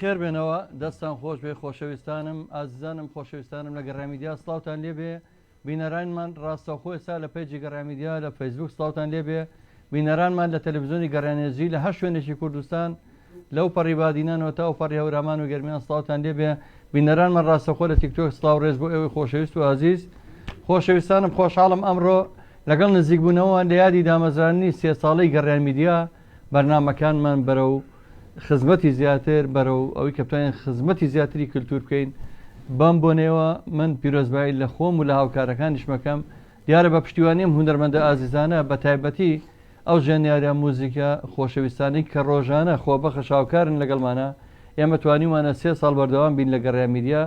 بەخێر بێنەوە دەستان خۆش بێ خۆشەویستانم ئازیزانم خۆشەویستانم لە گەڕامیدیا سڵاوتان لێبێ بینەرانمان ڕاستەوخۆ ئێستا لە پێیجی گەڕامیدیا لە فەیسبوک سڵاوتان لێبێ بینەرانمان لە تەلەڤیزیۆنی گەڕانێزی لە هەر شوێنێکی کوردستان لەو پەڕی بادینانەوە تا و پەڕی هەورامان و گەرمیان سڵاوتان لێبێ بینەرانمان ڕاستەخۆ لە تیکتۆک سڵاو ڕێز بۆ ئێوەی خۆشەویست و عزیز خۆشەویستانم خۆشحاڵم ئەمڕۆ لەگەڵ نزیکبوونەوە لە یادی دامەزرانی 3 ساڵەی گەڕانمیدیا بەرنامەکانمان بەرەو خزمەتی زیاتر بەرەو ئەوەی کە بتوانین خزمەتی زیاتری کللتور بکەین بام بۆنێەوە من پیرۆزبایی لە خۆم و لە هاوکارەکانیش مەکەم دیارە بە پشتیوانیم هونەرمەندە ئازیزانە بە تایبەتی ئەو ژێنیارە موزیکە خۆشەویستانی کە ڕۆژانە خۆبەخە شاوکارن لەگەڵمانە ئێمە توانیمانە 3 ساڵ بەردەوام بین لە گەڕامیدیا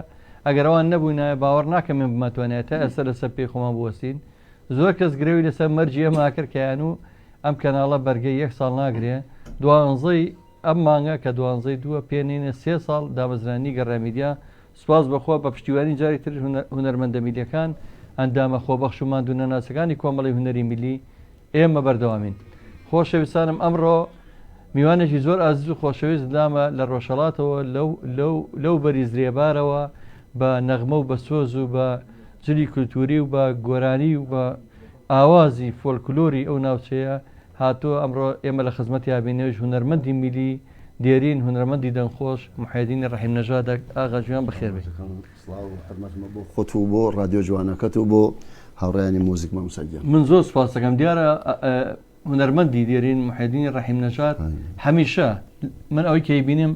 ئەگەرەوان نەبووینە باوەڕ ناکەم من بمەتوانێت تا ئێستا لەسەر پێی خۆمان بوەستین زۆر کەس گرێوی لەسەر مەرجی ئەماکرد کەیان و ئەم کەناڵە بەرگەی 1 ساڵ ناگرێ دوانزەی ئەم مانگە کە دوانزەی دووە پێێنینە 3 ساڵ دامەزرانی گەڕامیدیا سوپاس بەخۆ بە پشتیوانی جاری تر هونەرمەندە میلیەکان ئەندامە خۆبەخش و ماندوونە ناسەکانی کۆمەڵی هونەری میلی ئێمە بەردەوامین خۆشەویستانم ئەمڕۆ میوانێکی زۆر ئازیز و خۆشەویست دامە لە ڕۆژهەڵاتەوە لەو بەریز درێبارەوە بە نەغمە و بە سۆز و بە جلی کولتوری و بە گۆرانی و بە ئاوازی فۆلکلۆری ئەو ناوچەیە هاتووە ئەمڕۆ ئێمە لە خزمەتی یابینێوش هونەرمەندی میلی دێرین هونەرمەندی دەنگخۆش محەیدینی ڕەحیم نەژاد ئاغا جوان بەخێر بێت بۆ خۆت و بۆ ڕادیۆ جوانەکەت و بۆ هاوڕێیانی موزیکمە مسەجل من زۆر سوپاس دەکەم دیارە هونەرمەندی دێرین محەیدینی ڕەحیم نەژاد هەمیشە من ئەوەی کەی بینیم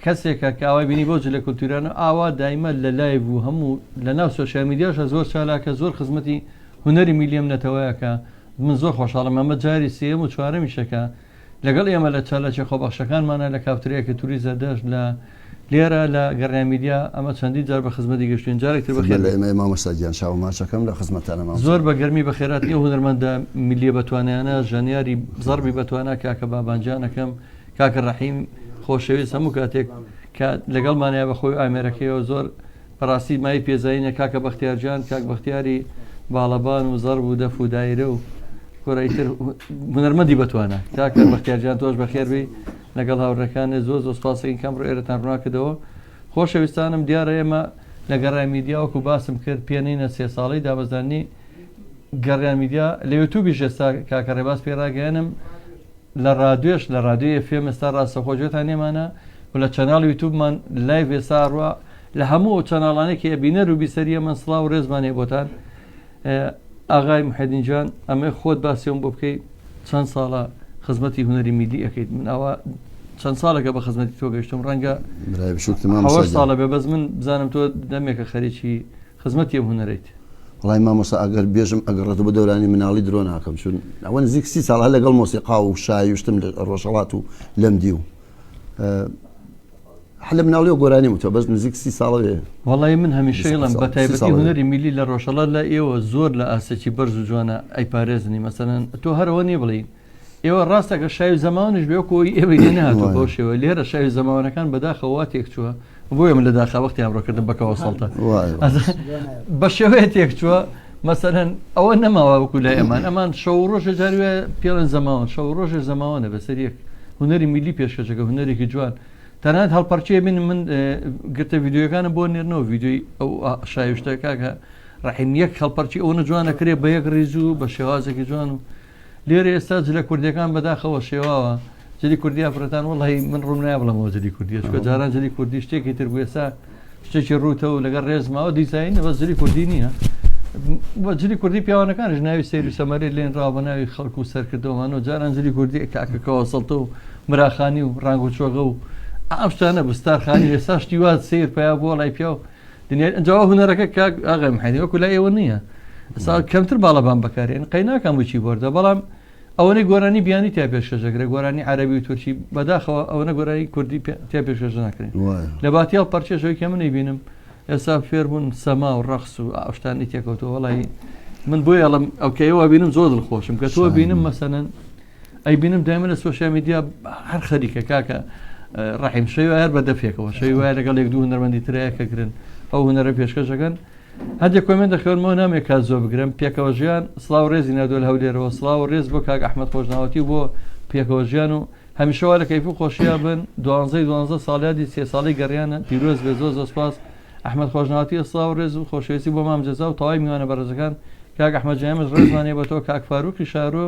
کەسێکە کە ئاوای بینی بۆ جلە کولتورانە ئاوا دایمە لە لای بوو هەموو لە ناو سۆشیال میدیاشە زۆر چالاکە زۆر خزمەتی هونەری میلیم نەتەوەیەکە من زۆر خۆشحاڵم ئەمە جاری سێم و چوارەمیشەکە لەگەڵ ئێمە لە چالەکی خۆبەخشەکانمانە لە کافترەیەکە توری زەردەش لە لێرە لە گەڕامیدیا ئەمە چەندی جار بە خزمەتی گەشتین جارێکتر بەخێر لە ئێمە مامۆستاگیان شاو ماچەکەم لە خزمەتانە زۆر بە گەرمی بەخێرات ئێ هونەرمەندە میلیە بەتوانیانە ژەنیاری زەربی بەتوانە کاکە بابانجانەکەم کاکە ڕەحیم خۆشەویست هەموو کاتێک کە لەگەڵمانەیە بەخۆی ئامێرەکەیەوە زۆر بەڕاستی مای پێزایینە کاکە بەختیارجان کاک بەختیاری باڵەبان و زەرب و دەف و دایرە و کۆرەیتر هونەرمەندی بەتوانە کاکە بەختیارجان تۆش بەخێربی لەگەڵ هاوڕەکانە زۆر سپاسێکی کەم ڕۆ ئێرەتان ڕووناکردەوە. خۆشەویستانم دیارە ئێمە لە گەڕای میدیا وەکو باسم کرد پێنینە 3 ساڵی دابەزانی گەڕیان میدیا لە یوتیوبیش ئێستا کاکە ڕێباز پێڕاگەیانم لە رادیۆش لە رادیۆ FM ئێستا ڕاستەخۆجێتان نێمانە و لە چەناڵ یوتیوبمان لایڤ ئێستا ڕوا لە هەموو چەناڵانێکی ئەبینەر و بیسەریە من سڵاو و ڕێزمانێ بۆتان. ئاغای محەدین جان ئەمە خۆت باسیەوە بۆ بکەیت چەند ساڵە خزمەتی هونەری میدی ئەەکەیت من ئەوە چەند ساڵێکە بە خزمەتی تۆ گەشتم ڕەنگە 7 ساڵە بێ بەس من بزانم تۆ دەمێکە خەریکی خزمەتی ئەم هونەرێت. وڵای مامۆستا ئەگەر بێژم ئەگەڕێتەوە بە دەورانی مناڵی درۆ ناکەم چون ئەوە نزیک 30 ساڵ لەگەڵ مۆسیقا و شای وشتم لە ڕۆژهەڵات و لەم دی و حلە مناڵی و گۆرانی وتە بەس نزیک 30 ساڵەوێ. وەڵی من هەمیشەیڵم بە تایبەتی هونەری میلی لە ڕۆژهەڵات لە ئێوە زۆر لە ئاسێکی بەرز و جوانە ئەیپارێزنی مەسەلەن تۆ هەرەوە نیە بڵین ئێوە ڕاستەکە شاوی زەماوانش بێکۆی ئێوە لێ نهاتوە بۆ شێوە لێرە شاوی زەماوانەکان بەداخەوە تێک چووە بۆیە من لە داخەوەختیان ڕۆکردن بەکەوە سەڵتە بە شێوەیە تێک چووە مەسەلەن ئەوە نەماوە وەکو لای ئەمان شەو ڕۆژە جاروێ پێڵەن زەماوان شەو ڕۆژە زەماوانە بەسەر یەک هونەری میلی پێشکەشەکە هونەرێکی جوان تەنانەت هەڵپەرچەیە بین من گرتە ڤیددیوەکانە بۆ نێرنەوە ڤیددیۆی ئەو شایشتەکە کە ڕحیم یەک هەڵپەرچی ئەوە جوانە کرێ بە یەک ڕێز و بە شێوازێکی جوان و لێرە ئێستا جلە کوردیەکان بەداخەوە شێواوە جلی کوردی ئافرەتان وڵی من ڕوون نایە بڵەمەوە جلی کوردی چکە جاران جلی کوردی شتێکی تر بوو ئێستا شتێکی ڕوتە و لەگەڵ ڕێزماوە دیزاین بە جلی کوردی نییە جلی کوردی پیاوانەکانش ناوی سێری سەمەری لێن ڕاو بە ناوی خەڵکو و سەرکردەوەمانەوە جاران جلی کوردی کاکەکەەوە سەڵتە و مراخانی و ڕنگ و چۆگە و ئەم شتانە بستارخانی ئێستا شتی وات سیر پیا بۆ لای پیا و جاوا هونەرەکە کاک ئاغای محەدین وەکو لای ئێوە نییە ئێستا کەمتر باڵەبان بەکارێن قەی ناکەم بچی بۆردە بەڵام ئەوەی گۆرانی بیانی تا پێشکەشەکرێت گۆرانی عەرەبی و تورکی بەداخەوە ئەوەنە گۆرانی کوردی تا پێشکەش ناکرێن لە باتیاڵ پەرچێشەوەی کە من نەیبینم ئێستا فێربوون سەما و ڕەقس و ئاشتانی تێکەوتەوە وەڵی من بۆی ئەڵم ئەوکەیەوە بینم زۆر دڵخۆشم کە تۆ بینم مەسەلەن ئەی بینم دایمە لە سۆشیال میدیا هەر خەریکە کاکە ڕحیم شەوی هەر بە دەفێکەوە شەوی وایە لەگەڵ یەک دوو هونەرمەندی ترەیەکە گرن ئەو هونەرە پێشکەشەکەن هەندێک کۆمنت دەخوێنمەوە نامێک کات زۆر بگرم پێکەوە ژیان سڵاو ڕێزی نادۆ لە هەولێرەوە سڵاو ڕێز بۆ کاک ئەحمەد خۆشناوەتی بۆ پێکەوە ژیان و هەمیشەوا لە کەیف و خۆشییا بن 12 ساڵیادی 3 ساڵی گەڕیانە پیرۆز بێ زۆر سپاس ئەحمەد خۆشناوەتی سڵاو ڕێز و خۆشەویستی بۆ مام جەزا و تەواوی میوانە بەڕێزەکان کاک ئەحمەد جەیمز ڕێزمانێ بە تۆ کاک فاروقی شارۆ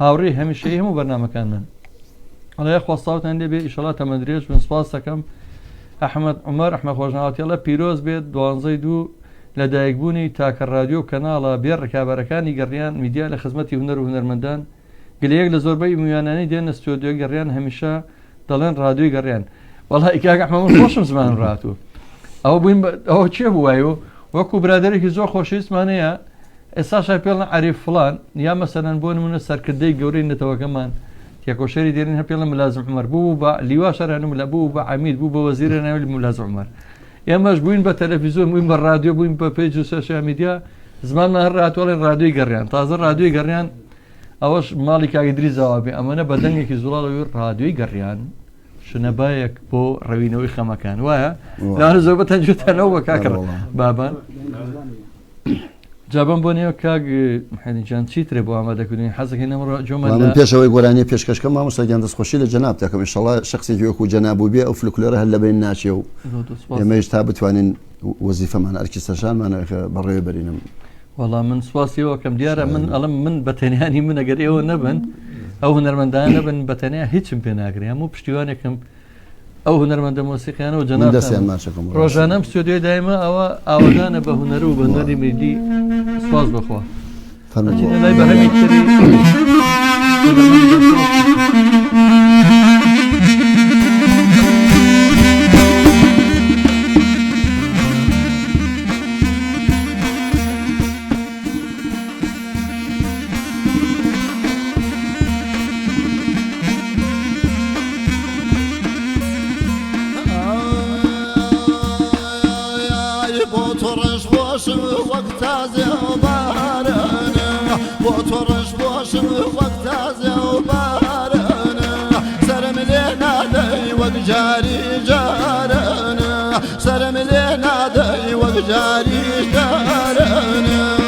هاوڕێی هەمیشەی هەموو بەرنامەکان من ئەڵێ خۆستاوتان لێ بێ ئیشەڵا تەمەندرێژ من سپاس دەکەم ئەحمەد عومەر ئەحمەد خۆشناوەتیڵە پیرۆز بێت 12 لە دایکبوونی تاکە ڕادیۆ کەناڵە بێ ڕکابەرەکانی گەڕیان میدیا لە خزمەتی هونەر و هونەرمەندان گلەیەک لە زۆربەی میوانانی دێنە ستۆدیۆ گەڕیان هەمیشە دەڵێن ڕادیۆی گەڕیان وەڵی کاک ئەحمەد خۆشم زمان ڕاتوە ئەوە بووین ئەوە چێ بووایە وەکو برادێکی زۆر خۆشەویستمانەیە ئێستا شای پێڵن عەریف فڵان یا مەسەلەن بۆ نمونە سەرکردەی گەورەی نەتەوەکەمان تێکۆشەری دێرین هە پێڵە ملازم عومەر بوو بە لیوا شەرانم لە بوو بە عەمید بوو بە وەزیرە ناوی ملازم عومەر ئێمەش بووین بە تەلەڤیزۆن بووین بە ڕادیۆ بووین بە پێیج و سۆشیال میدیا زمانمان هەر ڕاتوەڵێن ڕادیۆی گەڕیان تازە ڕادیۆی گەڕیان ئەوەش ماڵی کاگدری زاوابێ ئەمەنە بە دەنگێکی زوڵاڵەوەی ڕادیۆی گەڕیان شنەبایەک بۆ ڕەوینەوەی خەمەکان وایە لاانە زۆر بەتەن جوتەنەوە بە کاکە بابان جابم بۆ نێو کاک محەدینجان چیترێ بۆ ئامادەکردنی حەزەکەی نەمڕۆ جۆمە من پێشەوەی گۆرانی پێشکەشکە مامۆستاگیان دەستخۆشی لە جەناب دەکەم ئینشەڵا شخصێکی وەکو جەناب بێ ئەو فلکلۆرە هەر لەبین ناچێ و ئێمەش تا بتوانین وەزیفەمان ئەرکیستەشانمان بەڕێوە بەرینم وەڵام من سواسیەوە کەم دیارە من ئەڵم من بەتەنیانی من ئەگەر ئێوە نەبن ئەو هونەرمەندان نەبن بەتەنیا هیچم پێ ناگرێ هەموو پشتیوانێکم ئەو هونەرمەندە مۆسیقیانە و جەناب ڕۆژانەم ستۆدیۆی دایمە ئەوە ئاوەدانە بە هونەر و بە هونەری میلی سپاس بخوا لای بەهەمی تری جاري جارنا سرم لنا داي وجاري جارنا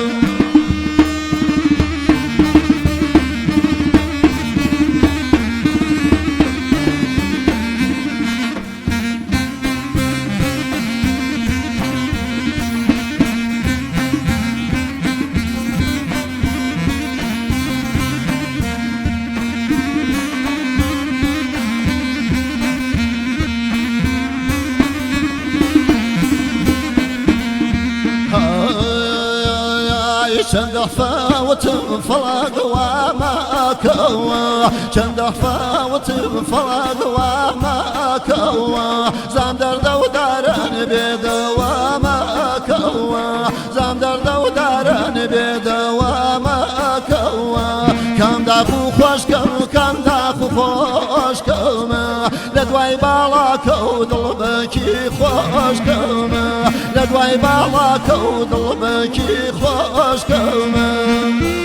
چند فاوتم فلاق وما كوا چند فاوتم فلاق وما كوا زام درد ودارن بدوما كوا زام درد ودارن بدوما كوا كم داخو خوش كم داخو خوش كم لدواي بالاك ودلبكي خوش كم لدواي بالاك ودلبكي خوش كم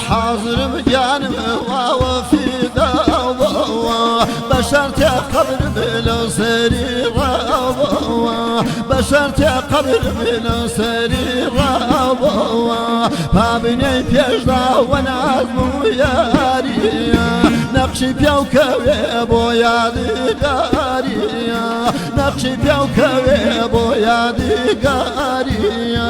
حاضر بجانب وفي دوا بشرت قبر بلا سريرة بشرت قبر بلا سريرة فابني بيجدا ونعزم ياري نقشي بيوكوي بويا دقاري نقشي بيوكوي بويا دقاري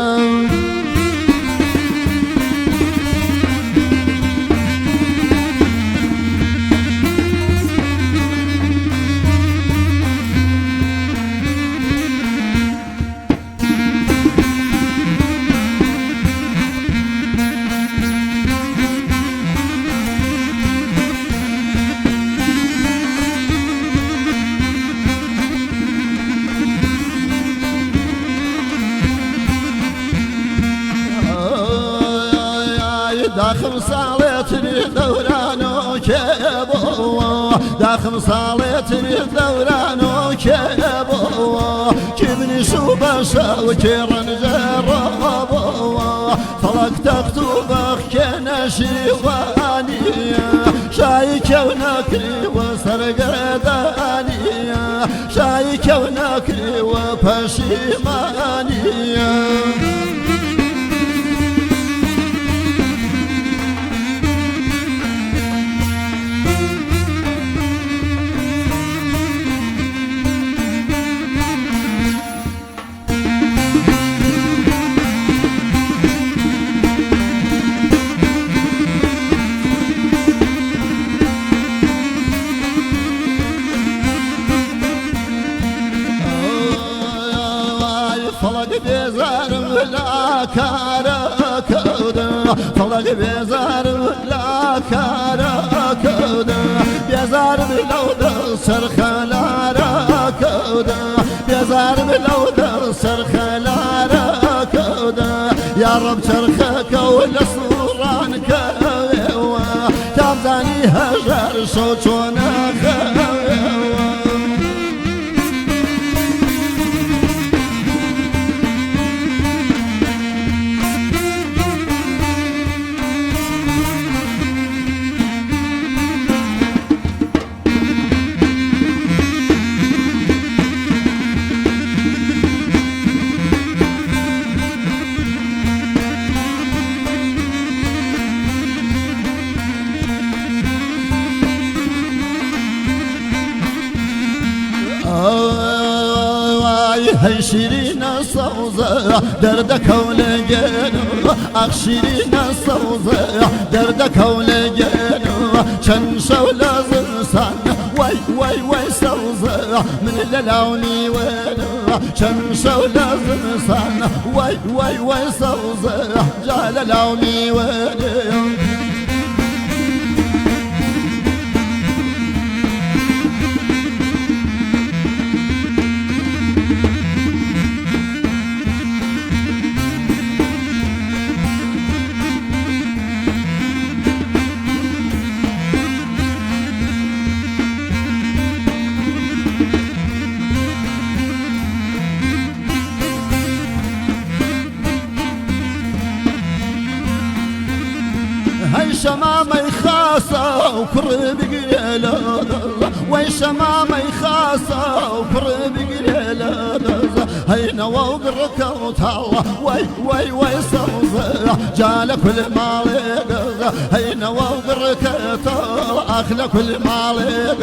داخل صالتني دورانو كيبو داخل صالتني دورانو كيبو كيبني شو باشا وكيرن جربو فلك تكتبخ كنشي واني شايك ونكري وسرقداني شايك ونكري وبشيماني لا كاركودا فلق بيزار لا كاركودا بيزار بلود سرخ لا راكودا بيزار بلود سرخ لا راكودا يا رب سرخك والصوران كويوا تابزاني هجر صوتنا كويوا هاي شيرين الصوزة دردك ولجينو أخ شيرين الصوزة دردك ولجينو شنشو لازرسان واي صوزة من اللوني وينو شنشو لازرسان واي صوزة جال لوني وينو شمامي خاصة وكرب قليلة وي شمامي خاصة وكرب قليلة هينا وبرك وطالة وي وي صوزة جالك كل مالك هينا وبرك طالة أخلى كل مالك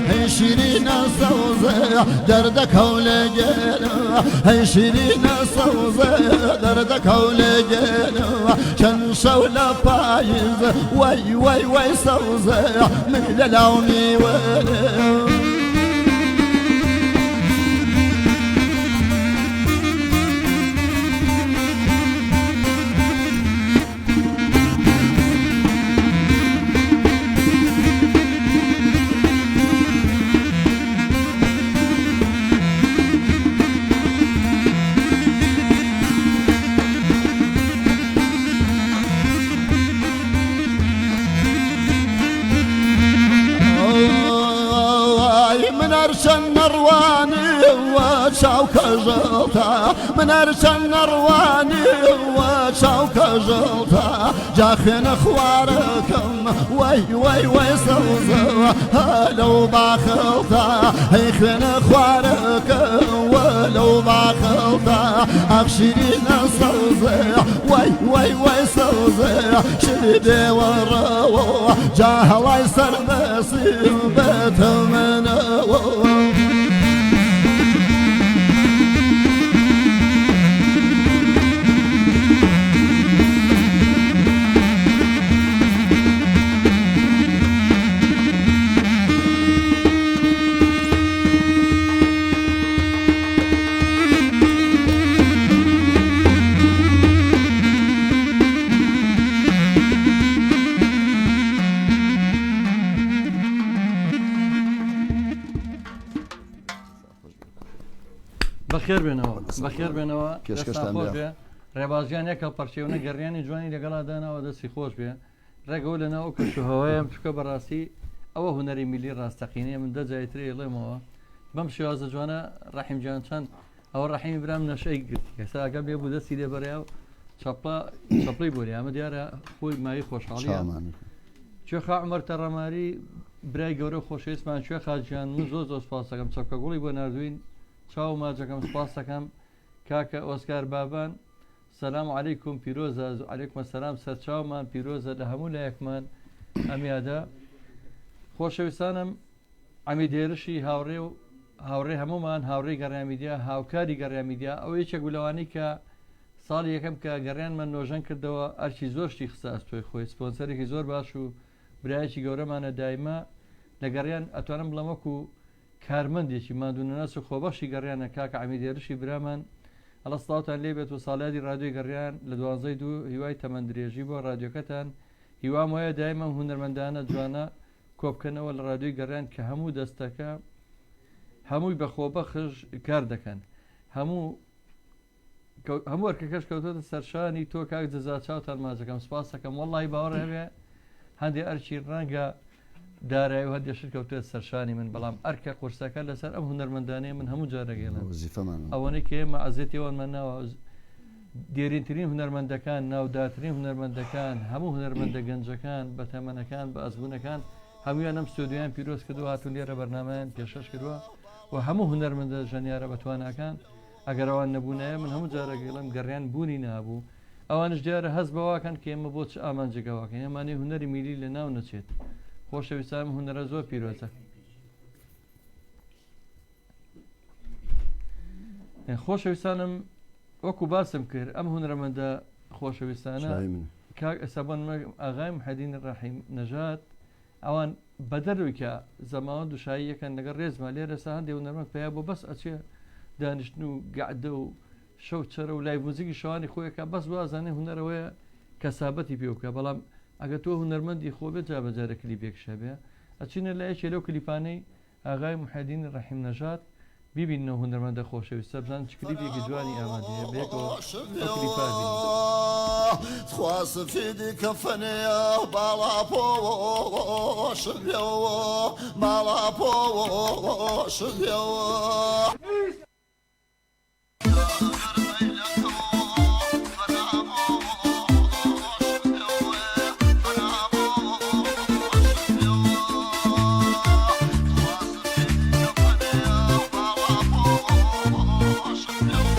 هي شيرين صوزة دردك ولجينا هي شيرين صوزة دردك ولجينا شنشة ولا فايز وي صوزة من لوني ولا وشوك جلطة من أرسل نرواني وشوك جلطة جاخن خواركم وي صوزة لو باخلطة هيخن خواركم ولو باخلطة أخشرين صوزة وي صوزة شدي وروا جاهل يسر نصيبة منو بەخێر بێنەوە دەستان خۆش بێ ڕێبازیان یەکە پەرچێونە گەڕیانی جوانی لەگەڵا داناوە دەستی خۆش بێ ڕێگەەوە لەناو کەشوهەوەیە چکە بەڕاستی ئەوە هوەری میلی ڕاستەقینەیە من دەجایترێ لێمەوە بەم شێوازە جوانە ڕەحیمجان چەند ئەوە ڕەحیمی برام نەشەی گرت ئێستا ئەگەر بێ بوو دەستی لێ بەریا و چەپڵی بۆری ئەمە دیارە خۆی مای خۆشحاڵیە کوێخا عومەر تەڕەماری برای گەورە خۆشەویستمان کوێ خاجیان من زۆر سپاس دەکەم چەپکە گوڵی بۆ نردوین چاو ماجەکەم سپاس دەکەم کاکە ئۆسکار بابان سەلام عەلەیکوم پیرۆزە عەلەیکوم سەلام سەرچاومان پیرۆزە لە هەموو لایەکمان ئەمیادا خۆشەویستانم ئەمی دێرشی هاوڕێ هەمومان هاوڕێی گەڕامیدیا هاوکاری گەڕامیدیا ئەو یەکێک گولەوانی کە ساڵی یەکەم کە گەڕیانمان نۆژەن کردەوە ئەرچی زۆر شتی خستە ئەستۆی خۆی سپۆنسەرێکی زۆر باش و برایەکی گەورەمانە دایما لە گەڕیان ئەتوانم بڵم وەکو کارمەندێکی مادوونەناس و خۆبەخشی گەڕیانە کاکە ئەمی دێرشی برامان ئەڵە سڵاوتان لێ بێت و ساڵیادی ڕادیۆی گەڕیان لە 12 هیوای تەمەندرێژی بۆ ڕادیۆکەتان هیوام وایە دایما هونەرمەندانە جوانە کۆبکەنەوە لە ڕادیۆی گەڕیان کە هەموو دەستەکە هەمووی بە خۆبەخش کار دەکەن هەموو وەرکەکەش کەوتۆتە سەرشانی تۆ کاک جەزا چاوتان ماجەکەم سپاس دەکەم وەڵڵی باوەڕ هەبێ هەندێک ئەرچی ڕەنگە دارایی و هەندێشت کەوتێت سەرشانی من بەڵام ئەرکە قورسەکە لەسەر ئەم هونەرمەندانەیە من هەموو جارەگەێنم ئەوەنەی کە ئێمە عەزێتیەوەمان ناوە دێرینترین هونەرمەندەکان ناوداترین هونەرمەندەکان هەموو هونەرمەندە گەنجەکان بە تەمەنەکان بە ئەزبوونەکان هەمویان ئەم ستۆدیۆیان پیرۆز کردووە هاتوون لێرە بەرنامەیان پێشەش کردووە و هەموو هونەرمەندە ژەنیارە بەتوانەکان ئەگەر ئەوان نەبوونایە من هەموو جارەگەڵم گەڕیان بوونی نابوو ئەوانش دیارە هەست بەواکەن کە ئێمە بۆ چ ئامانجێگەواکەن ئەمانی هونەری میلی لە ناو نەچێت خۆشەویستانم هونەرە زۆر پیرۆزە خۆشەویستانم وەکو باسم کرد ئەم هونەرمەندە خۆشەویستانە ئێسابن ئاغای محەدین ڕەحیم نەژات ئەوان بەدەروی کە زەماوەند و شایی یەکەن لەگەڵ ڕێزما لێرە سا هەندێک هونەرمەند پێیا بۆ بەس ئەچێ دانیشتن و گعدە و شەو چرە و لای موزیکی شەوانی خۆیەکە بەس وازانێ هونەرەوەیە کەسابەتی پێ بکە بەڵام ئەگە تۆ هونەرمەندی خۆبێت جابەجارە کلیپێکشە بێ ئەچینە لە یەکێ لەو کلیپانەی ئاغای محەدین ڕەحیم نەژات ببینەوە هونەرمەندە خۆشەویستە بزان چ کلیپێکی جوانی ئامادەیە بێکەوە ئەو کلیپا خواس فيدي كفنيا بالا بوش بيو بالا بوش بيو No.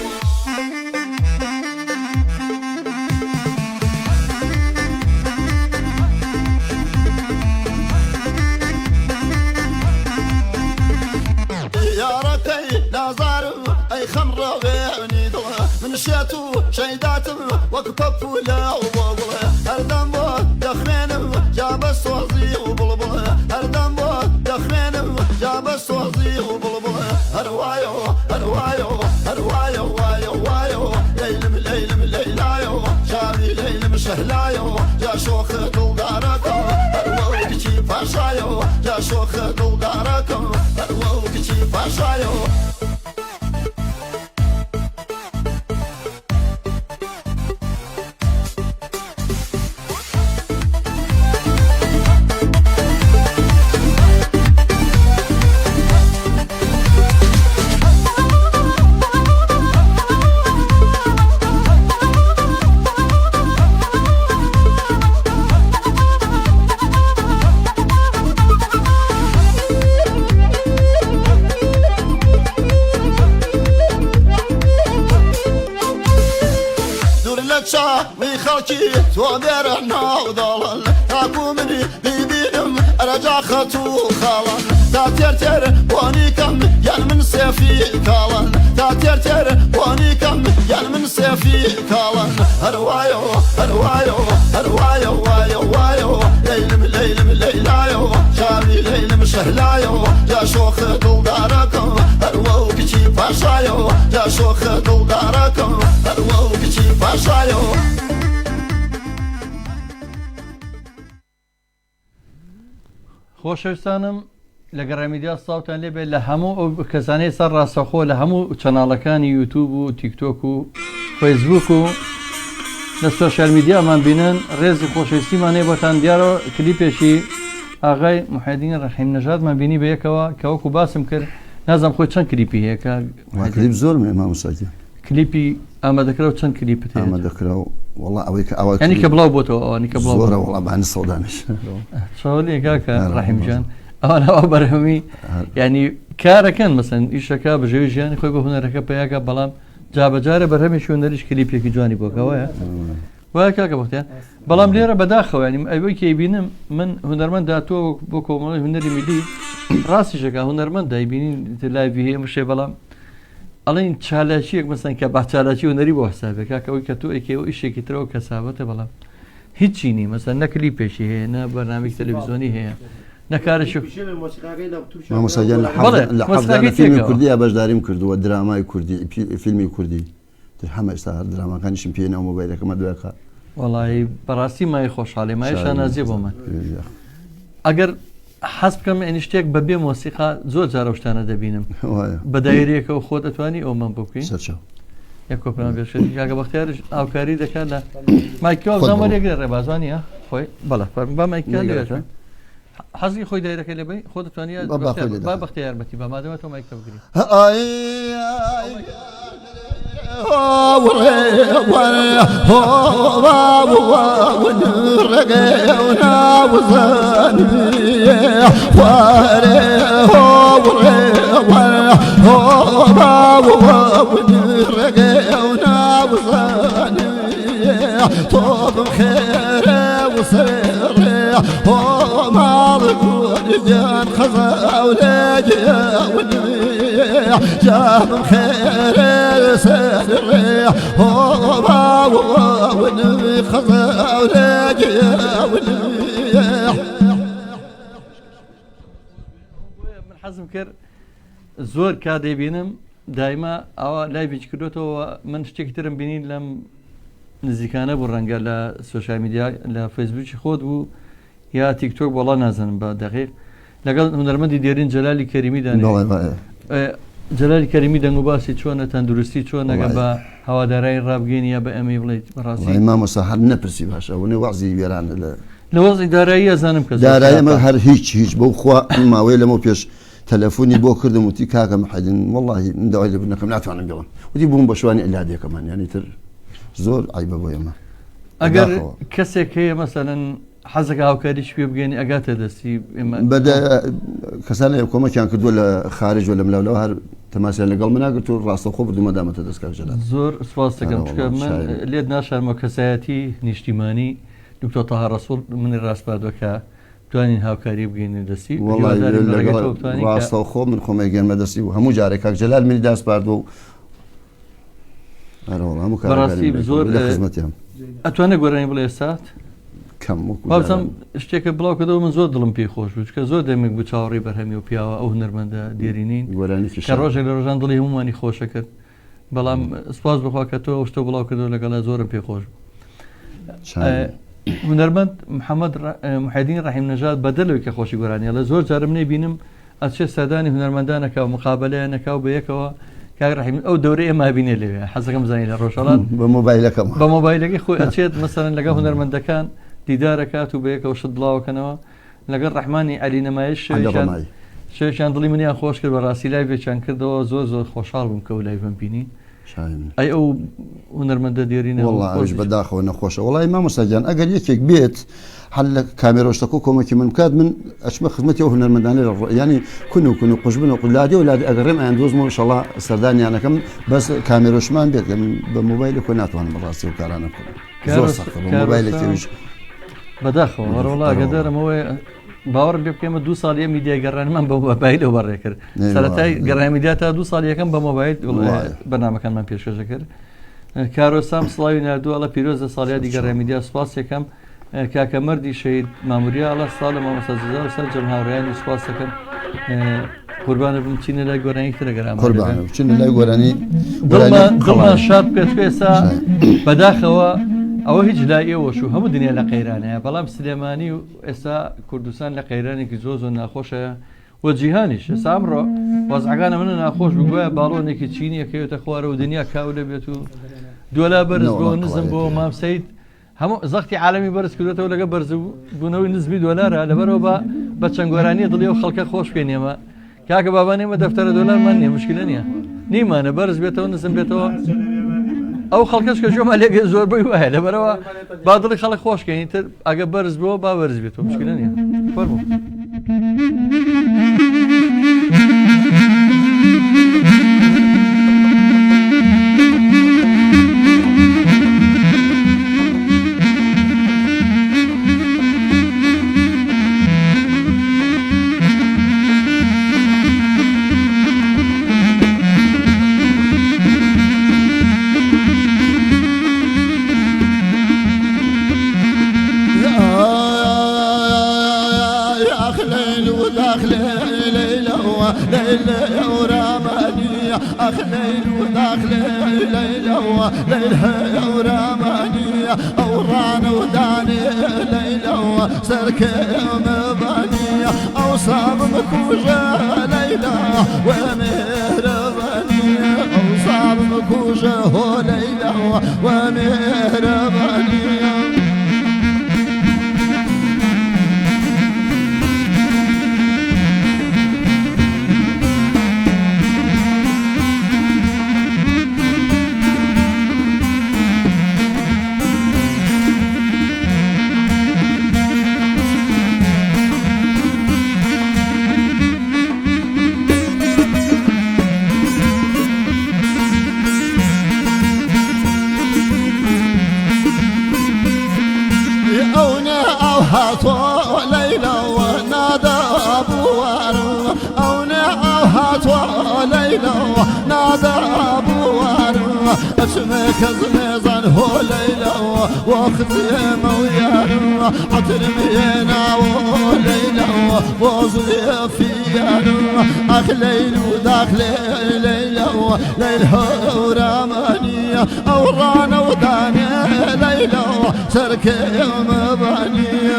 شيتو شيداتم وقفف ولا وبلبل هردم دخمينم جاب الصوزي وبلبل هردم دخمينم جاب الصوزي وبلبل هروايو هروايو هروايو وايو وايو ليلم ليلم ليلايو شاري ليلم شهلايو يا شوخ دلداركم هروكي باشايو يا شوخ دلداركم هروكي باشايو ويخلكي توبرنا وضلل تاكو مني بيبينم رجع خطو خالن تاتيرتر وانيكم ين من سيفي كالن تاتيرتر وانيكم ين من سيفي كالن هروايو هروايو هروايو وايو وايو ليلم ليلم ليلايو شاري ليلم شهلايو يا شوخ دلداركم هروكي باشايو يا شوخ دلداركم هروكي باشايو خۆشەویستانم لە گەڕامیدیا ساوتان لێبێت لە هەموو ئەو کەسانەی سەر ڕاستەخۆ لە هەموو چەناڵەکانی یوتیوب و تیکتۆک و فەیسبوک و لە سۆشیال میدیامان بینن ڕێزی خۆشەویستیمانەیە بۆتان دیارەوە کلیپێکی ئاغای محەدین ڕەحیم نەژادمان بینی بە یەکەوە کە وەکو باسم کرد نازانم خۆی چەند کلیپی هەیە کە کلیپ زۆر مامۆستاکە کلیپی ئامادەکرا و چەند کلیپت هەیە ئامادەکرا و وەڵا ئەوەی کە ئەوە ینی کە بڵاو بۆتەوە ئەوانی کە بڵاو زۆرە وەڵا بەهەنە سەودانش چاوەڵێکا کە ڕەحیمجان ئەوان ئەوە بەرهەمی ینی کارەکەن مەسەن ئیشەکە بەژێوی ژیانی خۆی بە هونەرەکە پێیاکە بەڵام جابەجارە بەرهەمی شوێنەریش کلیپێکی جوانی بۆکەوەیە وایە کاکە بەختیان بەڵام لێرە بەداخەوە ینی ئەوەی کە بینم من هونەرمەند داتووە بۆ کۆمەڵی هونەری میلی ڕاستیشەکە هونەرمەند دایبینین لایڤی هەیە مشێ بەڵام ئەڵین چالاکیەک مەسەن کە با چالاکی هونەری بۆ حسابێک کاکەوەی کە تۆ ئەیکەوە ئیشێکی ترەوە کەسابەتە بەڵام هیچی نی مەسەن نە کلیپێکی هەیە نە بەرنامێک تەلەڤیزیۆنی هەیە نەکارێکی مامۆستاگیان لە حەفدانە فیلمی کوردی بەشداریم کردووە درامای کوردی فیلمی کوردی تر هەمە ئێستا هەر درامەکانیشم پێێنەوە مۆبایلەکەمە دوێکە وەڵی بەڕاستی مای خۆشحاڵی مایشان نازیێ بۆمان ئەگەر حەز بکەم ئەنی شتێک بەبێ مۆسیقا زۆر جارە شتانە دەبینم بە دایرەیەکەوە خۆ دەتوانی ئەومان بکەین یەک کۆپران بێشێتی کاکە بەختیارش ئاوکاری دەکات لە مایکەوە زەمەرێک ڕێبازوانیە خۆی بەڵە با مایکە لێژە حەزی خۆی دایرەکە لەبێ خۆ دەتوانێت با بەختە یارمەتی بە مادەمە تۆ مایکە بگری طوب خير وسر هو مالك وديان خزا ولاجي جاب خير سر هو مالك خزا ولاجي من حەزم کرد زۆر کا دەیبینم دایما ئەوە لای بیچ کردوێتەوە من شتێکی ترم بینین لەم نزیکانە بوو ڕەنگە لە سۆشیال میدیا لە فەیسبوکی خۆت بوو یا تیکتۆک وەڵا نازانم بە دەقیق لەگەڵ هونەرمەندی دێرین جەلالی کەریمی دانی جەلالی کەریمی دەنگ و باسی چۆنە تەندروستی چۆن نەگە بە هەوادارایی ڕابگەین یا بە ئەمی بڵێیت بەڕاستی مامۆستا هەر نەپرسی باشە وێ وەعزی وێران لە وەزی دارایی ئەزانم کە داراییمە هەر هیچ بەو خوا ماوەی لەمە پێش تەلەفۆنی بۆ کردم وتی کاکە محەدین وەڵاهی من داوای لە بنەکەم ناتوانم بڵم وتی بووم بە شوانی ئەلادێکەمان یانی تر زۆر عیبە بۆ ئێمە ئەگەر کەسێک هەیە مەسەلەن حەزەکە هاوکاریش پێ بگەێنی ئەگاتە دەستی بەدە کەسانە کۆمەکیان کردووە لە خارج و لە ملاولەوە هەر تەماسیان لەگەڵ مناگرت و ڕاستەخۆ بردومە دامەتە دەستکار جەلال زۆر سوپاس دەکەم چکە من لێت ناشارمە کەسایەتی نیشتیمانی دکتۆر تاها ڕەسوڵ منی ڕاستپاردوەکە توانین هاوکاری بگەینی دەستی ڕاستەخۆ من خۆمە گەنمە دەستی و هەموو جارێک کاک جەلال منی داست پاردووە و بەڕاستی زۆر خزمەتیان ئەتوانێت گۆرانی بڵێ ئێستات کەم بازم شتێکە بڵاو کردەوە من زۆر دڵم پێی خۆش بوو کە زۆر دەمێک بوو چاوەڕێی بەرهەمی و پیاوە ئەو هونەرمەندە دێرینین کە ڕۆژێک لە ڕۆژان دڵی هەمومانی خۆشە کرد بەڵام سپاس بخوا کە تۆ شتۆ بڵاو کردەوە لەگەڵا زۆرم پێ خۆش بوو. هونەرمەند محەممەد محەدین ڕەحیم نەژاد بەدەلەوەی کە خۆشی گۆرانیە لە زۆر جارم نەیبینم ئەچێ سەردانی هونەرمەندانەکە و مقابلەیە نەکاو بە یەکەوە کاک ڕەحیم ئەو دەورەی ئێمە بینێ لێوێ حەزەکەم زانی لە ڕۆژهەڵات بە مۆبایلەکەی خۆی ئەچێت مەسەرەن لەگەڵ هونەرمەندەکان دیدارەکات و بەیەکەوە شت بڵاوکەنەوە لەگەڵ ڕەحمانی عەلی نەمایش شێشیان دڵی منیان خۆش کرد بە ڕاستی لایڤێکیان کردەوە زۆر زۆر خۆشحاڵ بووم کە و لایڤم بینی ئەی ئەو هونەرمەندە دێرینە وڵڵ بەداخەوە نەخۆشە وڵی مامۆستاگیان ئەگەر یەکێک بێت هەل لە کامێرۆشتەکە کۆمەکی من بکات من ئەچمە خزمەتی ئەو هونەرمەندانە ینی کون و قوشبن و قولادی و لادی ئەگەڕێم ئەیان دۆزمەوە ئینشەڵا سەردانیانەکەم بەس کامێرۆشمان بێت بە مۆبایلە کۆ ناتوانم بەڕاستی و کارانە مۆبایلێکیش بەداخەوە وەڕۆڵا ئەگەدەرمەوەی باوەڕ پێ بکەمە 2 ساڵیە میدیای گەڕانمان بە مۆبایلەوە بەڕێ کرد سەرەتای گەڕای میدیا تا 2 ساڵ یەکەم بە مۆبایل بەنامەکانمان پێشکەشە کرد کارۆسام سڵاوی نردووەڵە پیرۆزە ساڵیادی گەڕای میدیا سوپاس یەکەم کاکە مەردی شەید ماموریا ئەڵە ساڵ لە مامۆستازیزار و سەر جەم هاوڕێیانی سوپاس یەکەم قوربانە بم چینە لای گۆرانی ترە گەرام چینە لای گۆرانی دڵمان شاد پێت ئێستا بەداخەوە ئەوە هیچ لای ئێوەش و هەموو دنیا لە قەیرانەیە بەڵام سلێمانی و ئێستا کوردستان لە قەیرانێکی زۆر ناخۆشە وە جیهانیش ئێستا ئەمڕۆ وەزعەکانە منە ناخۆش بگوایە باڵۆنێکی چینیەکەوێتە خوارە و دنیا کاو لەبێت و دووەلا بەرز بۆ نزم بۆ مامسەید هەموو زەختی عالەمی بەرز کردێتەوە لەگە بەرز بوونەوەی نزمی $2 لەبەرەوە بە چەند گۆرانیە دڵی و خەڵکە خۆش پێێنێمە کاکە بابانێمە دەفتەرە $2مان نییە مشکلە نییە نیمانە بەرز بێتەوە نزم بێتەوە ئەو خەڵکەش کە ژۆمە لێگە زۆر بی وایە لەبەرەوە با دڵی خەڵک خۆشکەین تر ئەگە بەرز بۆ با بەرز بێتەوە مشکلە نییە فەرموو ليلة ورامانية أخ ليل وداخل ليلة وليلة ورامانية أوران وداني ليلة وسركة مبانية أوصاب مكوجة ليلة ومهربانية أوصاب مكوجة ليلة ومهربانية هاتوا ليلى ونادى أبوار أونا هاتوا ليلى ونادى أبوار اسمك زميزان هو ليلى واختي مويار عترمينا وليلى ووزي فيار أخ ليل وداخل ليلى وليلى ورامانية أورانا وداني ليلى سركي مبانية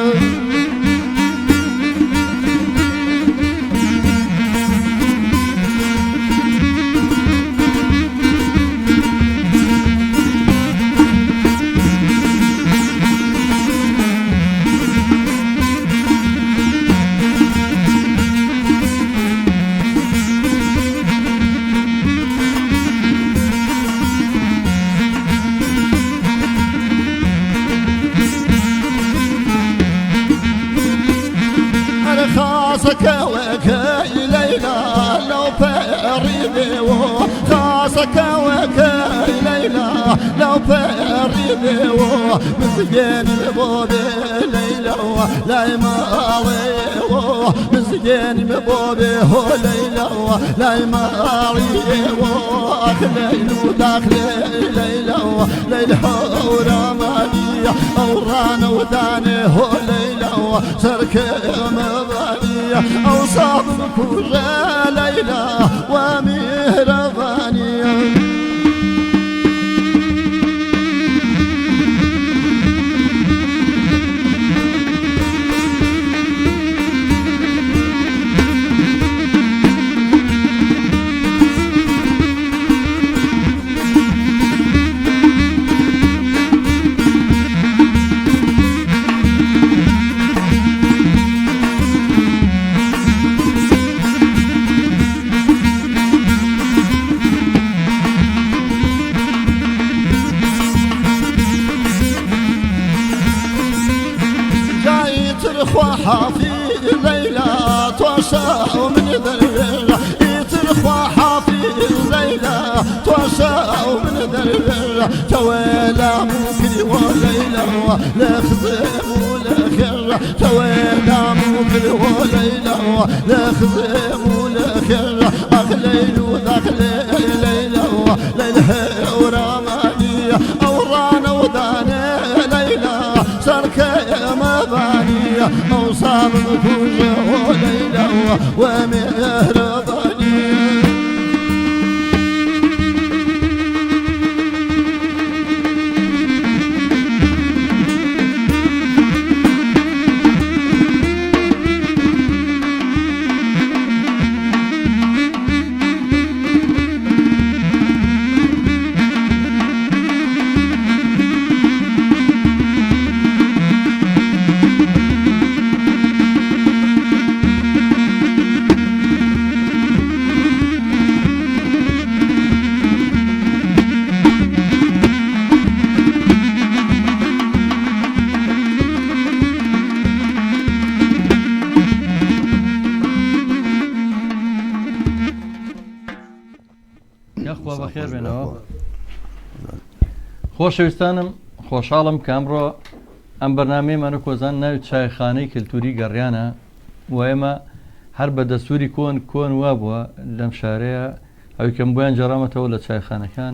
خاصك وكي ليلى لو فريدي سكاوك ليلى لو فريدي ومسجين بوبي ليلى لا ماضي مسجين بوبي هو ليلى لا ماضي واخلي وداخلي ليلى ليلى ورمادية أوران وداني هو ليلى سرك مبانية أو صابك ليلى ومهربانية حافي ليلى توسع من ذريرة يترخى حافي ليلى توسع من ذريرة تويلا ممكن وليلى لا خزيم ولا خير تويلا ممكن وليلى لا خزيم ولا خير أغليل وذاك ليلى ليلى ورمانية أورانا وداني ليلى سركة مبانية أوصاب الكوجة وليلى ومهربانية بەخێر بێنەوە خۆشەویستانم خۆشحاڵم کە ئەمڕۆ ئەم بەرنامەیەمانە کۆزان ناوی چایخانەی کللتوری گەڕیانە و ئێمە هەر بە دەستوری کۆن وا بووە لەم شارەیە ئەوی کەم بۆیان جێڕامەتەوە لە چایخانەکان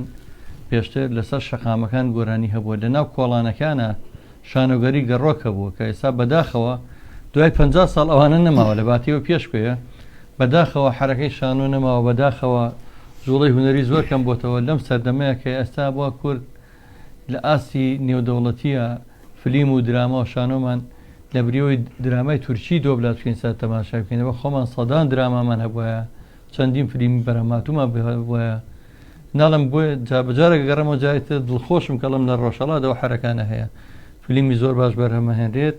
پێشتر لەسەر شەقامەکان گۆرانی هەبووە لە ناو کۆڵانەکانە شانۆگەری گەڕۆکە بووە کە ئێستا بەداخەوە دوای 50 ساڵ ئەوانە نەماوە لە باتیەوە پێشکوێە بەداخەوە حرەکەی شانۆ نەماوە بەداخەوە جوڵی هوەری زۆر کەم بۆتەوە لەم سەردەمەیە کە ئێستا بووە کورد لە ئاستی نێودەوڵەتیە فلیم و دراما و شانۆمان لە بریەوەی درامای تورکی دۆبلات بکەین سا تەماشا بکەینەوە خۆمان سەدان درامان هەبووە چەندین فلیمی بەرەماتومان بووە ناڵم بۆیە جابجارە گەڕەمەوە جایتر دڵخۆشم کەڵم لە ڕۆژهەڵاتەوە حرەکانە هەیە فلیمی زۆر باش بەرهەمەهێنرێت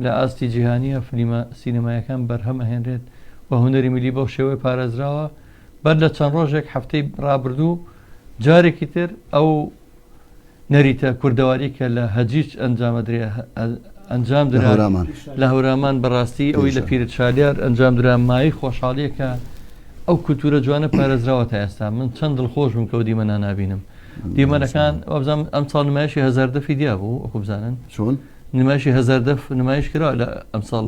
لە ئاستی جیهانیە فلیمە سینەمایەکان بەرهەمەهێنرێت و هونەری میلی بەو شێوەی پارێزراوە بەر لە چەند ڕۆژێک هەفتەی ڕابردوو جارێکی تر ئەو نەریتە کوردەواری کە لە هەجیج ئەنجام درا لە هەورامان بەڕاستی ئەوەی لە پیرت شالیار ئەنجام درا مای خۆشحاڵیە کە ئەو کولتورە جوانە پارێزراوە تا ئێستا من چەند دڵخۆشم کە و دیمەنا نابینم دیمەنەکان ئەوبزانم ئەم ساڵ نمایشی هەزار دەفی دیا بوو ئەوکو بزانن چۆن نمایشی هەزار دەف نمایش کرا لە ئەم ساڵ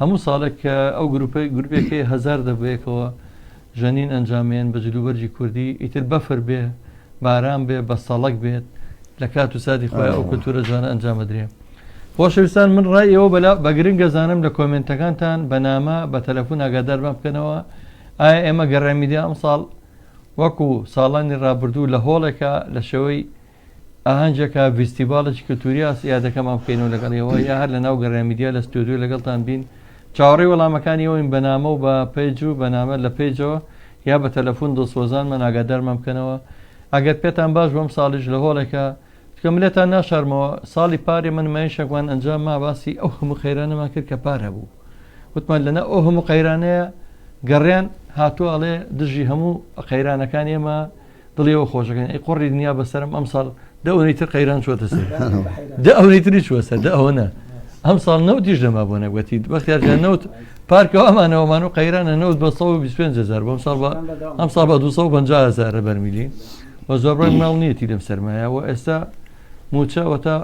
هەموو ساڵێک کە ئەو گروپێکی هەزار دەبێکەوە ژەنین ئەنجامێن بە جلوبەرجی کوردی ئیتر بەفر بێ باران بێ بە ساڵک بێت لە کات و سادی خۆی ئەو کولتورە جوانە ئەنجامەدرێ خۆشەویستان من ڕایەوە بە گرنگ گەزانم لە کۆمنتەکانتان بەنامە بە تەلەفۆن ئاگادارمان بکەنەوە ئایا ئێمە گەڕامیدیا ئەم ساڵ وەکو ساڵانی ڕابردوو لە هۆڵێکە لە شەوەی ئاهەنجێکە ڤیستیڤالێکی کولتوری ئاسیادەکەمان بکەینەوە لەگەڵیەوە یا هەر لە ناو گەڕامیدیا لە ستودیۆ لەگەڵتان بین چاوەڕێی وەڵامەکانی ئەوین بەنامە و بە پێیج و بەنامە لە پێیجەوە یا بە تەلەفۆن دڵسۆزانمان ئاگادارمان بکەنەوە ئەگەر پێتان باش بۆم ساڵیش لە هۆڵێکە کەملێتان ناشارمەوە ساڵی پارێ من مایشێکوان ئەنجام ما باسی ئەو هەموو قەیرانەمان کرد کە پارە بوو وتمان لەنە ئەو هەموو قەیرانەیە گەڕیان هاتووە ئەڵێ دژی هەموو قەیرانەکان ئێمە دڵیەوە خۆشەکەن ئەی قڕی دنیا بەسەرم ئەم ساڵ دە ئەوەی تر قەیران چوەتە سەر دە ئەوەی تری چوە سەر دە ئەوەنە ئەم ساڵ نەوتیش لەما بۆ نەگوەتی بەختیارجان نەوت پارکەوە ئەمانەوەمان و قەیرانە نەوت بە 125,000 بۆم ساڵ ئەم ساڵ بە 250,000 بەرمیلی بە زۆر ڕۆی ماڵ نیەتی لەم سەرمایەوە ئێستا موچەوە تا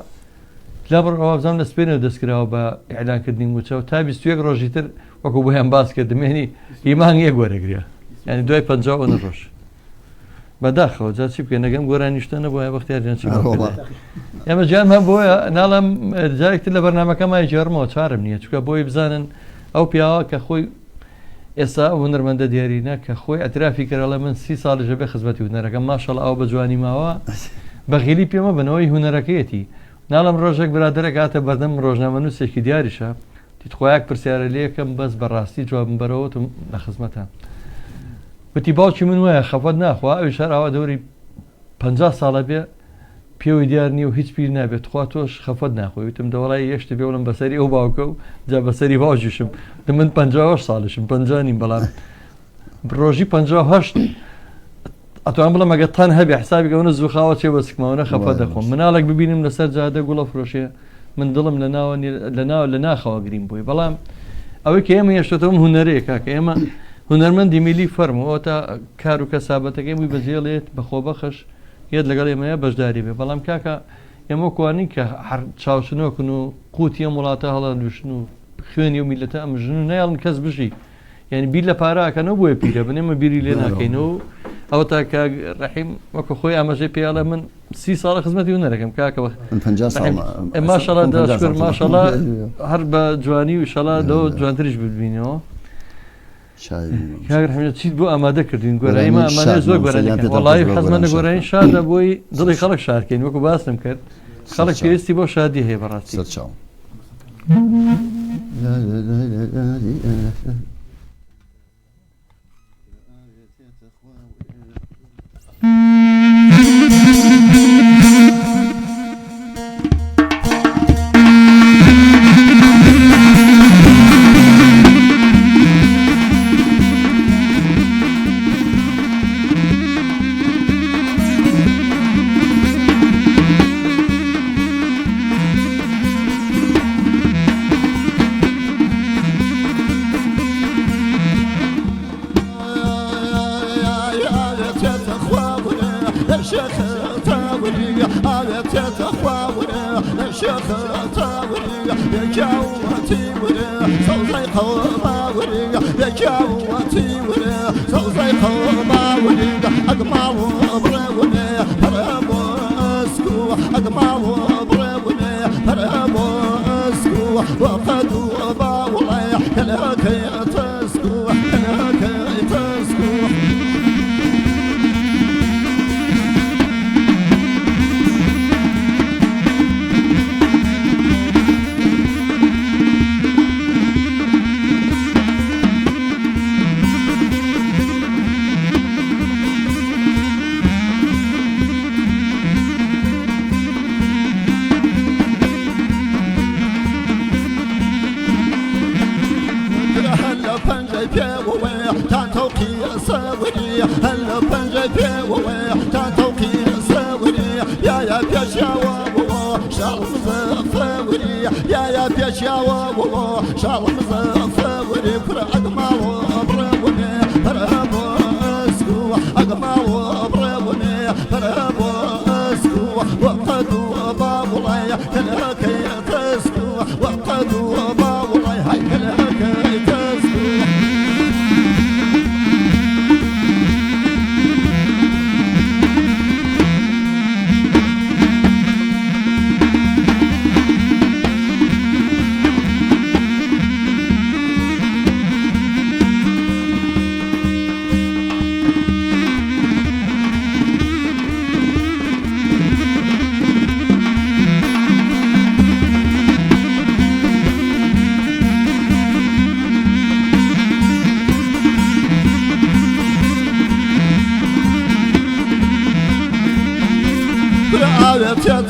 لابڕەوە بزانام لە سپێنەوە دەستکراوە بە ئیعلانکردنی موچە و تا 21 ڕۆژی تر وەکو بۆیان باس کرد دمێنی ئیمان یەک وەرەگریا ینی دوای 50 ڕۆژ بەداخەوە جا چی بکە نەگەم گۆرانیشتە نەبووە بەختیارجان چی ئێمە گیانمان بۆیە ناڵم جارێکتر لە بەرنامەکەمای جێڕمەوە چارم نییە چکە بۆی بزانن ئەو پیاوە کە خۆی ئێستا هونەرمەندە دیارینە کە خۆی ئەترافی کردە من 30 ساڵژە بێ خزمەتی هونەرەکەم ماشەڵڵا ئەو بە جوانی ماوە بەغیلی پێمە بنەوەی هونەرەکەیەتی ناڵم ڕۆژێک برادرە کاتە بەردەم ڕۆژنامە نووسێکی دیاریشە دیت خۆیاک پرسیارە لێکم بەس بەڕاستی جوابم بەرەوەتم لە خزمەتە وتی باوکی من وایە خەفەت ناخوا ئەوی شاراوە دەوری 50 ساڵە بێ پێوەی دیار نیە و هیچ پیر نابێت خوا تۆش خەفەت ناخۆی وتم دەوڵی یەشتە بێڵم بەسەری ئەو باوکە و جا بەسەری باوجیشم من 50 ساڵشم 50 نیم بەڵام ڕۆژی 58 ئەتوان بڵم ئەگە تەن هەبێ حسابیکەونە زووخاوە چێ بەسکماونە خەفەت دەخۆم مناڵێک ببینم لەسەر جادە گوڵە فرۆشێ من دڵم لە ناخەوە گریم بووی بەڵام ئەوەی کە ئێمە هێشتەوە هونەرەیە کاکە ئێمە هونەرمەندی میلی فەرمەوە تا کار و کەسابەتەکەی بووی بەجێڵێت بەخۆ بەخش یەت لەگەڵ ئێمەیە بەشداری بێ بەڵام کاکە ئێمە کوانی کە هەر چاوچنۆکن و قوتی ئەم وڵاتە هەڵە دوشن و خوێنی و میلەتە ئەم ژن و نایڵن کەس بژی یعنی بیر لە پاراکەنەوە بۆیە پیرە بن ئێمە بیری لێ ناکەینەوە ئەو تا کە ڕەحیم وەکو خۆی ئاماژەی پێیاڵە من 30 ساڵە خزمەتی هونەرەکەم کاکەوە ماشەڵڵا دەشکر ماشەڵڵا هەر بە جوانی و ئیشەڵڵا لەوە جوانتریش ببینەوە کاگر حمید چیت بۆ ئامادە کردین گۆرە ئێمە ئەمانە زۆر گۆرانیکەن وەڵی حەزمەندە گۆرانی شادە بۆی دڵی خەڵک شارکەین وەکو باسم کرد خەڵک پێویستی بۆ شادی هەیە بەڕاستی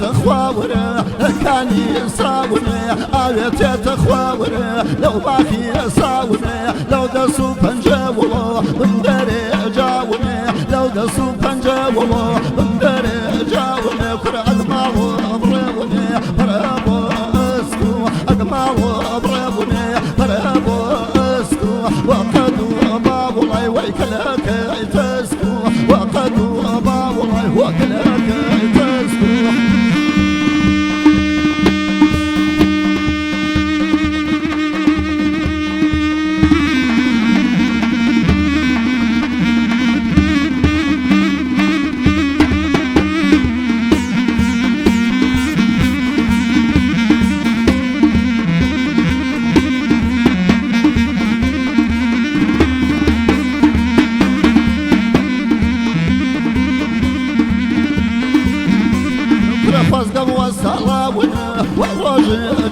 تخواورة كاني صاورة آية تخواورة لو باقي صاورة لو دسو بنجاورة من داري جاورة لو دسو بنجاورة من داري جاورة كرة أجمع وبرونة برابو أسكو أجمع كلك تسكو وقد وضع والله وكلك تسكو فازقم وصلاونا والروج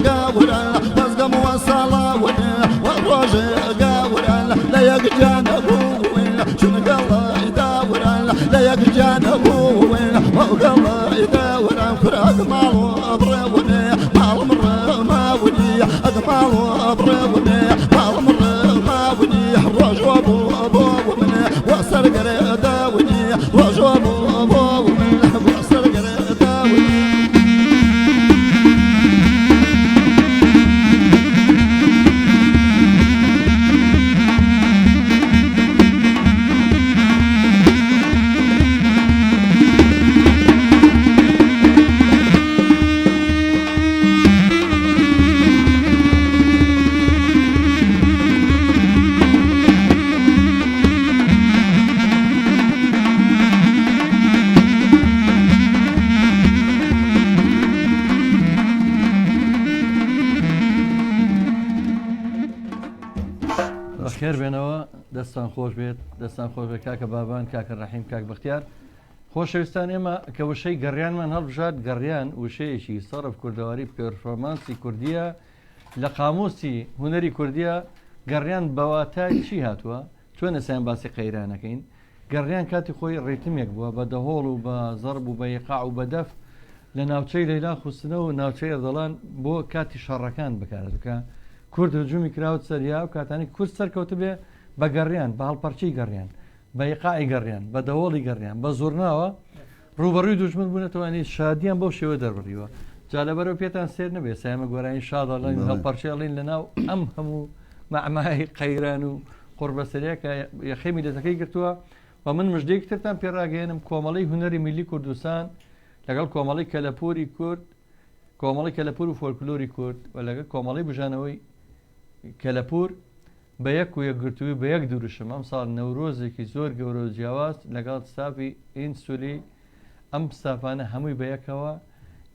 قاولا فازقم وصلاونا والروج قاولا لا يقجانبوين شنو قال يداولا لا يقجانبوين وقال يداولا فراق مالو ابروني مال مر ماوني اقمال ابروني مال مر ماوني الروج وابو ابووني وسرق داوني روج وابو ابووني وسرق داوني خێر بێنەوە دەستان خۆش بێت دەستان خۆش بێت کاکە بابان کاکە ڕەحیم کاک بەختیار خۆشەویستان ئێمە کە وشەی گەڕیانمان هەڵبژات گەڕیان وشەیەکی سەرف کوردەواری پێرفۆرمانسی کوردیە لە قاموسی هونەری کوردیە گەڕیان بەواتای چی هاتووە چۆن ئێسایان باسی قەیرانەکەین گەڕیان کاتی خۆی ڕێتمێک بووە بە دەهۆڵ و بە زەرب و بە یقاع و بەدەف لە ناوچەی لەیلا خوستنەوە و ناوچەی ئەردەڵان بۆ کاتی شەڕەکان بەکارەکە کورد هجومی کراوت سەریا و کاتانی کورد سەرکەوت بێ بە گەڕیان بە هەڵپەرچی گەڕیان بە یقاعی گەڕیان بە دەوڵی گەڕیان بە زۆرناوە ڕوبەڕووی دوژمن بوونەتەوانی شادیان بەو شێوە دەڕبڕیوە جالەبەرەوە پێتان سێر نەبێ سایمە گۆرانی شادەڵین هەڵپەرچێڵین لەناو ئەم هەموو مەعمای قەیران و قوربەسەریە کە یەخێمی دەتەکەی گرتووە و من مژدەیەک ترتان پێڕاگەێنم کۆمەڵی هونەری میلی کوردستان لەگەڵ کۆمەڵی کەلەپوری کورد کۆمەڵی کەلەپور و فۆلکلۆری کورد و لەگەڵ کۆمەڵی بژانەوەی کەلەپور بە یەک و یەکگرتووی بە یەک دوورشم ئەم ساڵ نەورۆزێکی زۆر گەورە و جیاواز لەگەڵ سافی ئینسولی ئەم سافانە هەمووی بە یەکەوە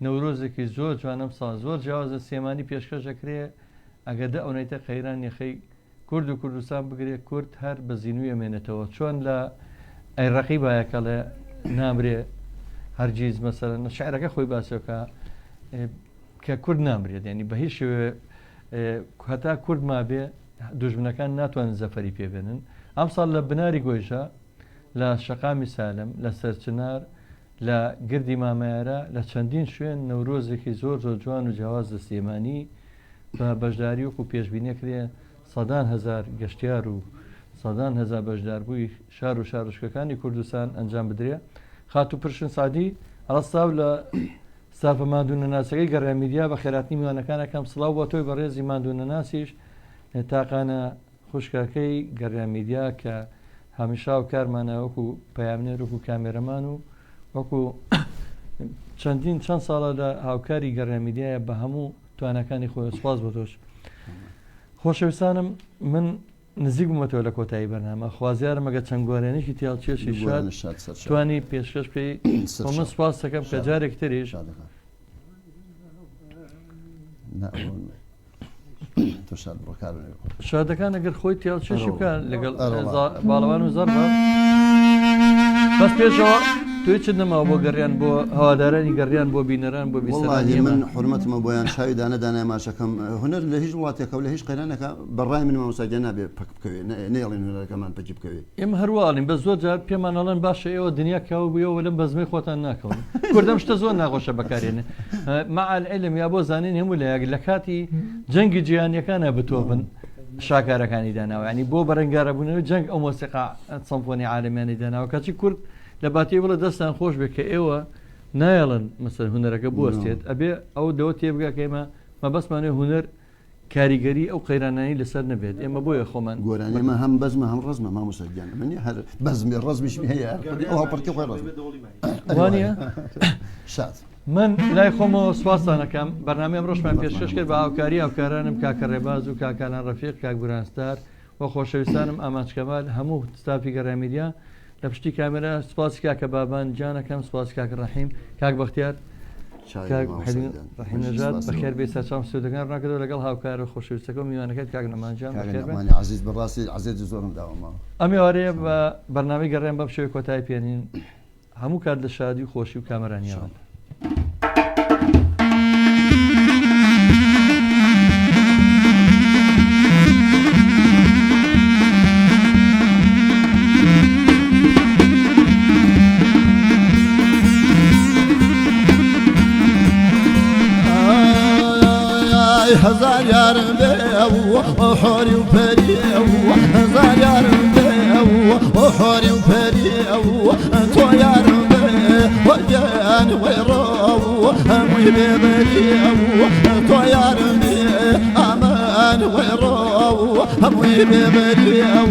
نەورۆزێکی زۆر جوان ئەم ساڵ زۆر جیاوازە سێمانی پێشکەش دەکرێ ئەگەدە ئەوەیتە قەیران یەخەی کورد و کوردستان بگرێت کورد هەر بە زیینوی ئەمێنێتەوە چۆن لە ئەیڕەقی بایەکە لە نامرێ هەرگیز مەسەرەن شعرەکە خۆی باسەکە کە کورد نامرێت ینی بە هیچ شێوێ هەتا کورد ما بێ دوژمنەکان ناتوانن زەفەری پێبێنن ئەم ساڵ لە بناری گۆیژە لە شەقامی سالم لە سەرچنار لە گردی مامایارە لە چەندین شوێن نەورۆزێکی زۆر زۆر جوان و جیاواز لە سێمانی بە بەشداری وەکو پێشبینیەکرێ سەدان هزار گەشتیار و سەدان هزار بەشداربووی شار و شارشکەکانی کوردستان ئەنجام بدرێ خاتو پرشن سادی ئەڵستاو لە سافە مادوونەناسەکەی گەڕامیدیا بە خێراتنی میوانەکانەکەم سڵاو بۆ تۆی بەڕێزی مادوونەناسیش تاقانە خوشکەکەی گەڕامیدیا کە هەمیشا و کارمانە وەکو پەیامنێر وەکو کامێرەمان و وەکو چەند ساڵە لە هاوکاری گەڕامیدیایە بە هەموو توانەکانی خۆی سپاس بۆ تۆش خۆشەویستانم من نزیک بوومەتەوە لە کۆتایی بەرنامە خوازیارم ئەگە چەند گۆرانێکی تیاڵچێشی شاد توانی پێشکەش پێی من سپاس دەکەم کە جارێک تریش شادەکان ئەگەر خۆی تیاڵچێشی بکەن لەگەڵ باڵەوان و زەربە بەس پێشەوە توی چ نەماوە بۆ گەڕیان بۆ هەوادارانی گەڕیان بۆ بینەران بۆ بیسەرانی من حرمەتمە بۆیان شاوی دانەدانای ماشەکەم هونەر لە هیچ وڵاتێکە و لە هیچ قەیرانێکە بەڕای من مامۆستاگە نابێ پەک بکەوێت نێڵین هونەرەکەمان پەکی بکەوێت ئێمە هەروواڵین بە زۆر جار پێمان ئەڵێن باشە ئێوە دنیا کاو بوویەوە لەم بەزمەی خۆتان ناکەون کوردەم شتە زۆر ناخۆشە بەکارێنێ مع العلم یا بۆ زانین هەموو لە کاتی جەنگی جیهانیەکانە بتۆبن شاکارەکانی داناوە ینی بۆ بەرەنگارەبوونەوە جەنگ ئەو مۆسیقا سەمفۆنی عالەمیانی داناوە کەچی کورد لە باتی بڵە دەستان خۆش بێت کە ئێوە نایەڵن مەسەر هونەرەکە بوەستێت ئەبێ ئەو دەوە تێبگا کە ئێمە مەبەستمانێ هونەر کاریگەری ئەو قەیرانانی لەسەر نەبێت ئێمە بۆیە خۆمان گۆرانی ئێمە هەم بەزمە هەم ڕزمە مامۆستاگیان منی هەر بەزمی ڕزمیشمی هەیە ئەو هەڵپەرکی خۆی ڕزم وانە شاد من لای خۆمەوە سوپاسان دەکەم بەرنامەی ئەمڕۆژمان پێشکەش کرد بە هاوکاری هاوکارانم کاکە ڕێباز و کاکانان ڕەفیق کاک بورانستار و خۆشەویستانم ئامانجکەمال هەموو ستافی گەڕامیدیا لە پشتی کامێرا سوپاسی کاکە بابان جانەکەم سوپاسی کاکە ڕەحیم کاک بەختیار ڕحیم نەژاد بەخێر بێ سەرچاو سودەکان ڕاکردەوە لەگەڵ هاوکار و خۆشەویستەکە و میوانەکەت کاک نەمانجان عزیز بەڕاستی عزیز زۆرم داوەما ئەم ئێوارەیە بە بەرنامەی گەڕێن بەم شێوەی کۆتایی پێێنین هەموو کات لە شادی و خۆشی و کامەرانیەوە هزار يارم بيو وحوري وبريو هزار يارم بيو وحوري وبريو انتو يارم بيو وجان ويرو همي ببريو انتو يارم بيو امان ويرو همي ببريو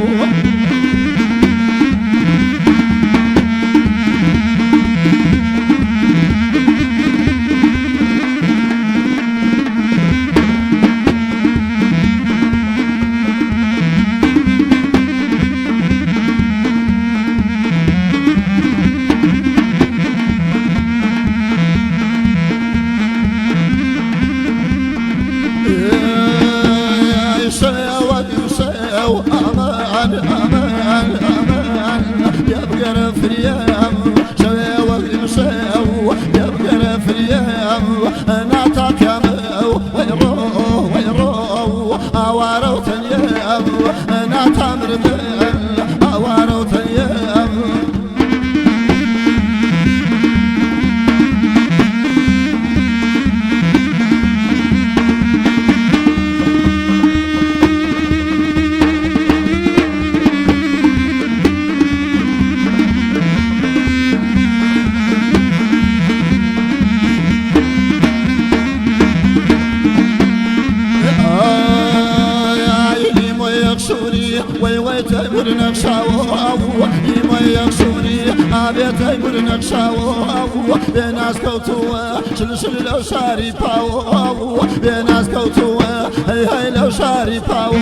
بناس كوتوا شل لو شاري باو بناس كوتوا هي لو شاري باو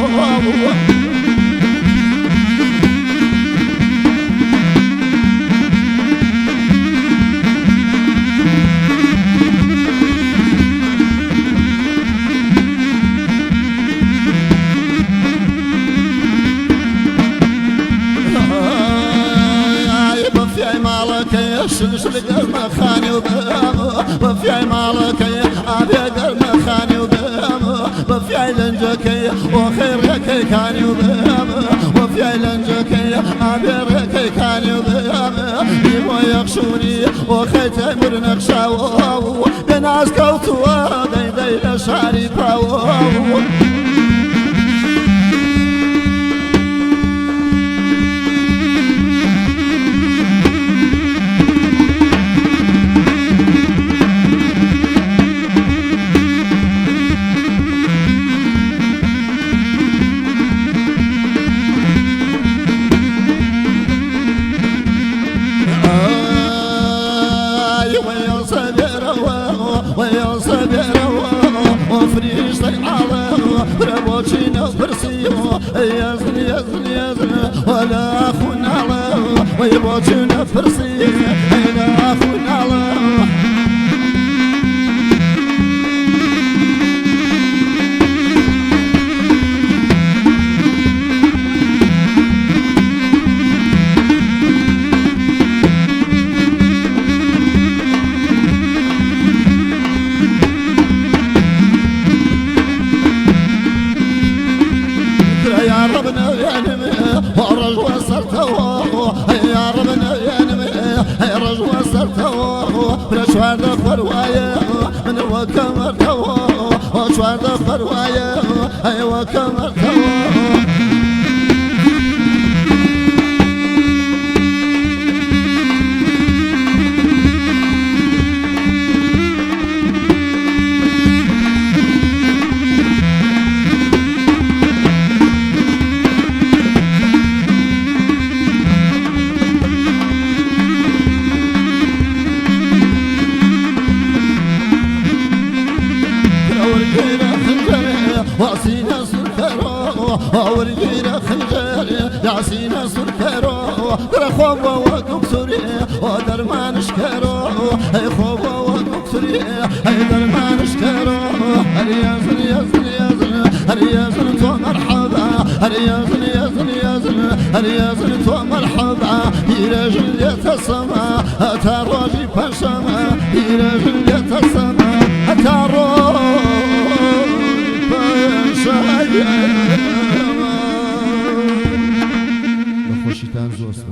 شل قرم خاني وبام وفي مالك ابي قرم خاني وبام وفي لنجك وخير لك كاني وبام وفي لنجك ابي رك كاني وبام ويخشوني وخيت امر نقشاو بناس كوتوا دي شاري باو يزن يزن يزن ولا أخونا الله ويبوتنا فرسي ولا أخونا الله شوار دخل ويا من وكمر توا شوار دخل ويا ايوا كمر توا كرو در خواب و دکتری و درمانش کرو ای خواب و دکتری ای درمانش کرو هر یزن یزن یزن هر یزن تو مرحبا هر یزن یزن یزن هر یزن تو مرحبا ایرجن لیت السما اتا روزی پشما ایرجن لیت السما اتا روزی پشما بخوشیتن زوست